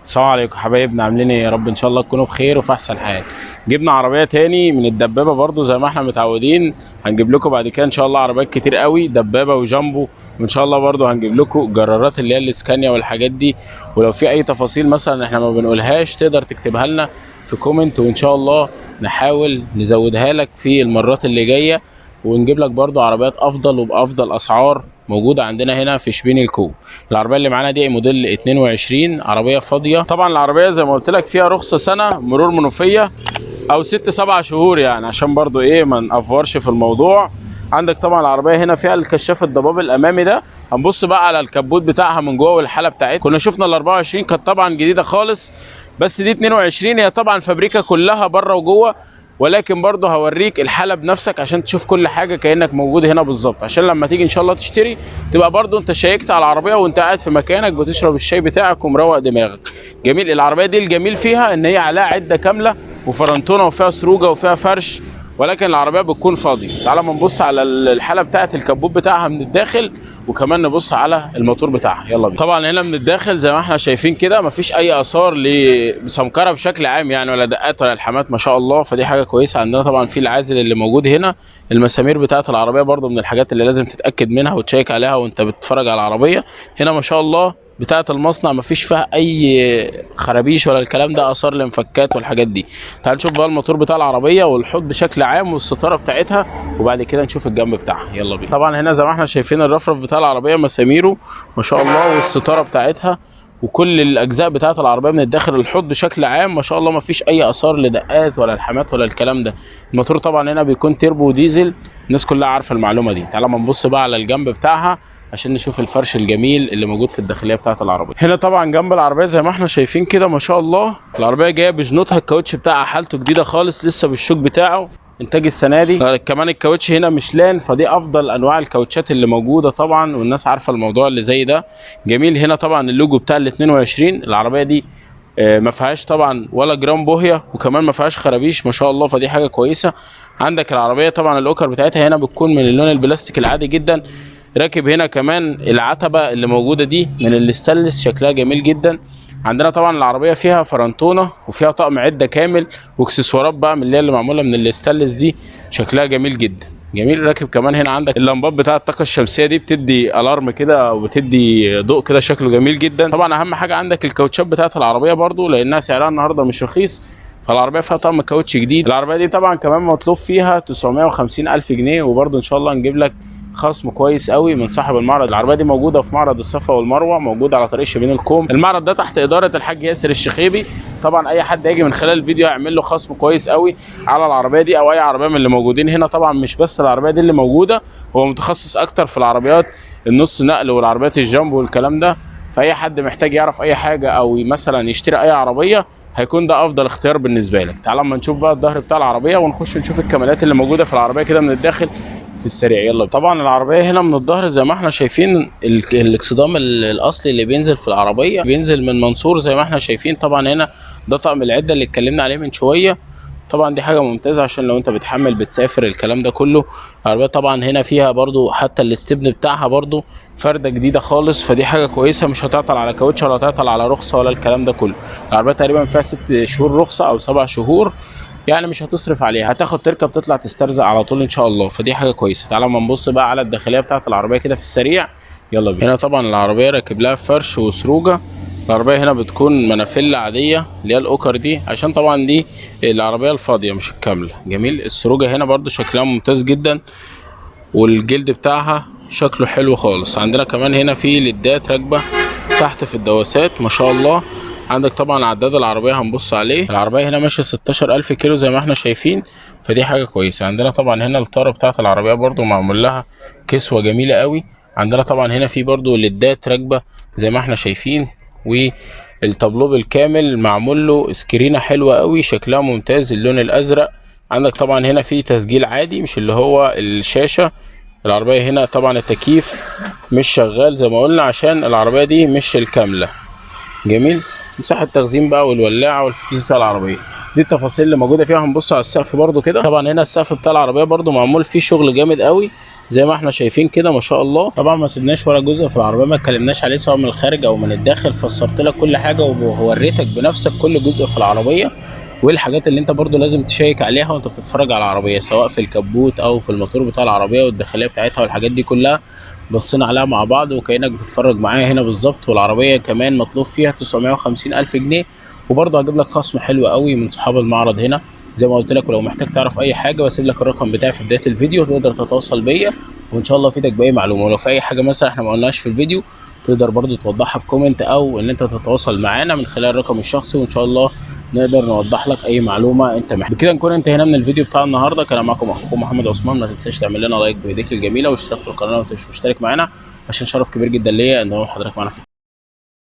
السلام عليكم حبايبنا، عاملين ايه؟ يا رب ان شاء الله تكونوا بخير وفي احسن حال. جبنا عربيه تاني من الدبابه برضو زي ما احنا متعودين. هنجيب لكم بعد كده ان شاء الله عربيات كتير قوي، دبابه وجامبو، وان شاء الله برضو هنجيب لكم جرارات اللي هي الاسكانيا والحاجات دي. ولو في اي تفاصيل مثلا احنا ما بنقولهاش تقدر تكتبها لنا في كومنت، وان شاء الله نحاول نزودها لك في المرات اللي جايه، ونجيب لك برضو عربيات افضل وبافضل اسعار موجوده عندنا هنا في شبين الكوب. العربيه اللي معانا دي موديل 22، عربيه فاضيه. طبعا العربيه زي ما قلت لك فيها رخصه سنه مرور منوفيه او 6 7 شهور، يعني عشان برضو ايه ما نافورش في الموضوع. عندك طبعا العربيه هنا فيها الكشاف الضباب الامامي ده. هنبص بقى على الكبوت بتاعها من جوه والحاله بتاعتها. كنا شفنا ال 24 كانت طبعا جديده خالص، بس دي 22 هي طبعا فابريكا كلها بره وجوه، ولكن برضه هوريك الحاله بنفسك عشان تشوف كل حاجه كانك موجود هنا بالظبط، عشان لما تيجي ان شاء الله تشتري تبقى برضه انت شيكت على العربيه وانت قاعد في مكانك بتشرب الشاي بتاعك ومروق دماغك. جميل. العربيه دي الجميل فيها ان هي عليها عده كامله وفرنتونه وفيها سروجه وفيها فرش، ولكن العربيه بتكون فاضيه. تعالى ما نبص على الحاله بتاعه الكبوت بتاعها من الداخل، وكمان نبص على الموتور بتاعها. يلا بينا. طبعا هنا من الداخل زي ما احنا شايفين كده مفيش اي اثار لسمكره بشكل عام، يعني ولا دقات ولا الحامات ما شاء الله، فدي حاجه كويسه. عندنا طبعا في العازل اللي موجود هنا. المسامير بتاعه العربيه برضو من الحاجات اللي لازم تتاكد منها وتشيك عليها وانت بتتفرج على العربيه. هنا ما شاء الله بتاعه المصنع مفيش فيها اي خرابيش ولا الكلام ده، اثار لانفكات والحاجات دي. تعال نشوف بقى الموتور بتاع العربيه والحوض بشكل عام والستاره بتاعتها، وبعد كده نشوف الجنب بتاعها. يلا بينا. طبعا هنا زي ما احنا شايفين الرفرف بتاع العربيه مساميره ما شاء الله، والستاره بتاعتها وكل الاجزاء بتاعه العربيه من الداخل. الحوض بشكل عام ما شاء الله مفيش اي اثار لدقات ولا الحامات ولا الكلام ده. الموتور طبعا هنا بيكون تيربو وديزل، الناس كلها عارفه المعلومه دي. تعال ما نبص بقى على الجنب بتاعها عشان نشوف الفرش الجميل اللي موجود في الداخليه بتاعه العربيه. هنا طبعا جنب العربيه زي ما احنا شايفين كده ما شاء الله العربيه جايه بجنوطها، الكاوتش بتاعها حالته جديده خالص لسه بالشوك بتاعه، انتاج السنه دي. كمان الكاوتش هنا ميشلان، فدي افضل انواع الكاوتشات اللي موجوده طبعا، والناس عارفه الموضوع اللي زي ده. جميل. هنا طبعا اللوجو بتاع ال 22. العربيه دي ما فيهاش طبعا ولا جرام بوهيه، وكمان ما فيهاش خرابيش ما شاء الله، فدي حاجه كويسه. عندك العربيه طبعا الاوكر بتاعتها هنا بتكون من اللون البلاستيك العادي جدا. راكب هنا كمان العتبه اللي موجوده دي من الاستانلس، شكلها جميل جدا. عندنا طبعا العربيه فيها فرنتونه وفيها طقم عده كامل واكسسوارات بقى من اللي معموله من الاستانلس دي، شكلها جميل جدا. جميل. راكب كمان هنا عندك اللمبات بتاعه الطاقه الشمسيه دي بتدي الارم كده وبتدي ضوء كده شكله جميل جدا. طبعا اهم حاجه عندك الكاوتشات بتاعه العربيه برضو لانها سعرها النهارده مش رخيص، فالعربيه فيها طقم كاوتش جديد. العربيه دي طبعا كمان مطلوب فيها 950 الف جنيه، وبرضو ان شاء الله نجيب لك خصم كويس قوي من صاحب المعرض. العربيه دي موجوده في معرض الصفا والمروه، موجوده على طريق شبين الكوم. المعرض ده تحت اداره الحاج ياسر الشخيبي. طبعا اي حد هيجي من خلال الفيديو هيعمل له خصم كويس قوي على العربيه دي او اي عربيه من اللي موجودين هنا. طبعا مش بس العربيه دي اللي موجوده، هو متخصص اكتر في العربيات النص نقل والعربيات الجامبو والكلام ده. فاي حد محتاج يعرف اي حاجه او مثلا يشتري اي عربيه هيكون ده افضل اختيار بالنسبه لك. تعال اما نشوف بقى الظهر بتاع العربيه ونخش نشوف الكماليات اللي موجوده في العربيه كده من الداخل في السريع. يلا. طبعا العربيه هنا من الظهر زي ما احنا شايفين الاكسدام الاصلي اللي بينزل في العربيه بينزل من منصور زي ما احنا شايفين. طبعا هنا ده طقم العده اللي اتكلمنا عليه من شويه. طبعا دي حاجه ممتازه عشان لو انت بتحمل بتسافر الكلام ده كله. العربيه طبعا هنا فيها برضو حتى الاستبن بتاعها برضو فرده جديده خالص، فدي حاجه كويسه، مش هتعطل على كاوتش ولا هتعطل على رخصه ولا الكلام ده كله. العربيه تقريبا فيها 6 شهور رخصه او 7 شهور، يعني مش هتصرف عليها، هتاخد تركب تطلع تسترزق على طول ان شاء الله، فدي حاجه كويسه. تعالى ما نبص بقى على الداخليه بتاعه العربيه كده في السريع. يلا بينا. هنا طبعا العربيه راكب لها فرش وسروجه. العربيه هنا بتكون منافيلا عاديه اللي هي الاوكر دي، عشان طبعا دي العربيه الفاضيه مش الكامله. جميل. السروجه هنا برده شكلها ممتاز جدا، والجلد بتاعها شكله حلو خالص. عندنا كمان هنا في ليدات راكبه تحت في الدواسات ما شاء الله. عندك طبعا عداد العربيه هنبص عليه. العربيه هنا ماشيه 16000 كيلو زي ما احنا شايفين، فدي حاجه كويسه. عندنا طبعا هنا الطاره بتاعه العربيه برده معمول لها كسوه جميله قوي. عندنا طبعا هنا في برده ليدات راكبه زي ما احنا شايفين، والتابلو بالكامل معمول له سكرينه حلوه قوي شكلها ممتاز اللون الازرق. عندك طبعا هنا في تسجيل عادي مش اللي هو الشاشه. العربيه هنا طبعا التكييف مش شغال زي ما قلنا عشان العربيه دي مش الكامله. جميل. مساحه تخزين بقى والولاعه والفتيس بتاع العربيه، دي التفاصيل اللي موجوده فيها. هنبص على السقف برده كده. طبعا هنا السقف بتاع العربيه برده معمول فيه شغل جامد قوي زي ما احنا شايفين كده ما شاء الله. طبعا ما سيبناش ولا جزء في العربيه ما اتكلمناش عليه سواء من الخارج او من الداخل، فسرت لك كل حاجه ووريتك بنفسك كل جزء في العربيه، وايه الحاجات اللي انت برضو لازم تشيك عليها وانت بتتفرج على العربيه، سواء في الكبوت او في الموتور بتاع العربيه والداخليه بتاعتها والحاجات دي كلها. بصينا عليها مع بعض وكانك بتتفرج معايا هنا بالظبط. والعربيه كمان مطلوب فيها 950 الف جنيه، وبرضه هجيب لك خصم حلو قوي من صحاب المعرض هنا زي ما قلت لك. ولو محتاج تعرف اي حاجه بسيب لك الرقم بتاعي في بدايه الفيديو، تقدر تتواصل بيا وان شاء الله افيدك باي معلومه. ولو في اي حاجه مثلا احنا ما قلناش في الفيديو تقدر برضو توضحها في كومنت، او ان انت تتواصل معانا من خلال الرقم الشخصي، وان شاء الله نقدر نوضح لك اي معلومه انت محتاج. بكده نكون انتهينا من الفيديو بتاع النهارده. كان معكم اخوكم محمد عثمان. ما تنساش تعمل لنا لايك بايديك الجميله واشتراك في القناه لو انت مش مشترك معانا، عشان شرف كبير جدا ليا ان حضرتك معانا في